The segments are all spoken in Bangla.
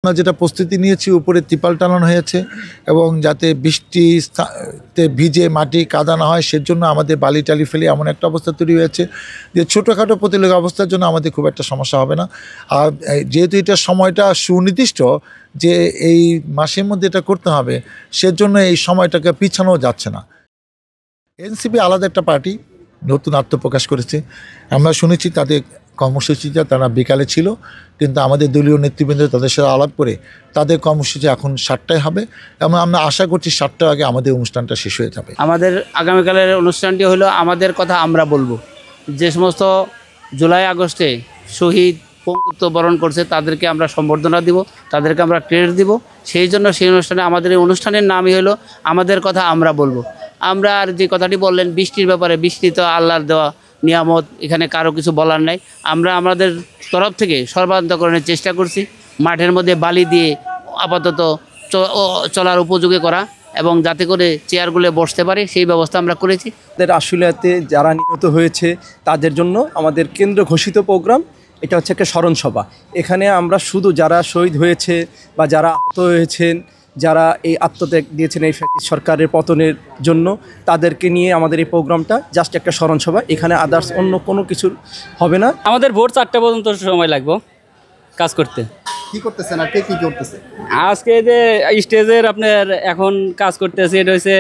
আমরা যেটা প্রস্তুতি নিয়েছি, উপরে ত্রিপাল টানানো হয়েছে এবং যাতে বৃষ্টিতে ভিজে মাটি কাদা না হয় সেজন্য আমাদের বালি টালি ফেলে এমন একটা অবস্থা তৈরি হয়েছে যে ছোটোখাটো প্রতিযোগী অবস্থার জন্য আমাদের খুব একটা সমস্যা হবে না। আর যেহেতু এটা সময়টা সুনির্দিষ্ট যে এই মাসের মধ্যে এটা করতে হবে, সেজন্য এই সময়টাকে পিছানো যাচ্ছে না। এনসিপি আলাদা একটা পার্টি, নতুন আত্মপ্রকাশ করেছে। আমরা শুনেছি তাদের কর্মসূচিটা তারা বিকালে ছিল, কিন্তু আমাদের দলীয় নেতৃবৃন্দ তাদের সাথে আলাপ করে তাদের কর্মসূচি এখন 7টায় হবে এবং আমরা আশা করছি 7টার আগে আমাদের অনুষ্ঠানটা শেষ হয়ে যাবে। আমাদের আগামীকালের অনুষ্ঠানটি হলো আমাদের কথা আমরা বলবো। যে সমস্ত জুলাই আগস্টে শহীদ পঙ্গুত্ব বরণ করছে তাদেরকে আমরা সম্বর্ধনা দিব, তাদেরকে আমরা ক্রেডিট দিব। সেই জন্য সেই অনুষ্ঠানে আমাদের এই অনুষ্ঠানের নামই হলো আমাদের কথা আমরা বলবো। আমরা আর যে কথাটি বললেন বৃষ্টির ব্যাপারে, বৃষ্টি তো আল্লাহর দেওয়া নিয়ামত, এখানে কারো কিছু বলার নাই। আমরা আমাদের তরফ থেকে সর্বান্তকরণের চেষ্টা করছি, মাঠের মধ্যে বালি দিয়ে আপাতত চলার উপযোগী করা এবং যাতে করে চেয়ারগুলো বসতে পারে সেই ব্যবস্থা আমরা করেছি। আশুলিয়াতে যারা নিহত হয়েছে তাদের জন্য আমাদের কেন্দ্র ঘোষিত প্রোগ্রাম এটা হচ্ছে একটা স্মরণসভা। এখানে আমরা শুধু যারা শহীদ হয়েছে বা যারা আহত হয়েছেন, যারা এই আত্মত্যাগ দিয়েছেন এই ফ্যাসিস্ট সরকারের পতনের জন্য, তাদেরকে নিয়ে আমাদের এই প্রোগ্রামটা জাস্ট একটা স্মরণসভা। এখানে আদার্স অন্য কোনো কিছু হবে না। আমাদের ভোর 4টা পর্যন্ত সময় লাগবে কাজ করতে। কি করতেছেন আর কে কি করতেছে? আজকে যে স্টেজের আপনার এখন কাজ করতেছে এটা হচ্ছে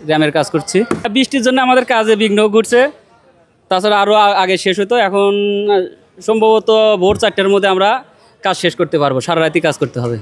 র্যামের কাজ করছি। বৃষ্টির জন্য আমাদের কাজে বিঘ্ন ঘটছে, তাছাড়া আরও আগে শেষ হতো। এখন সম্ভবত ভোর 4টার মধ্যে আমরা কাজ শেষ করতে পারবো, সারা রাতি কাজ করতে হবে।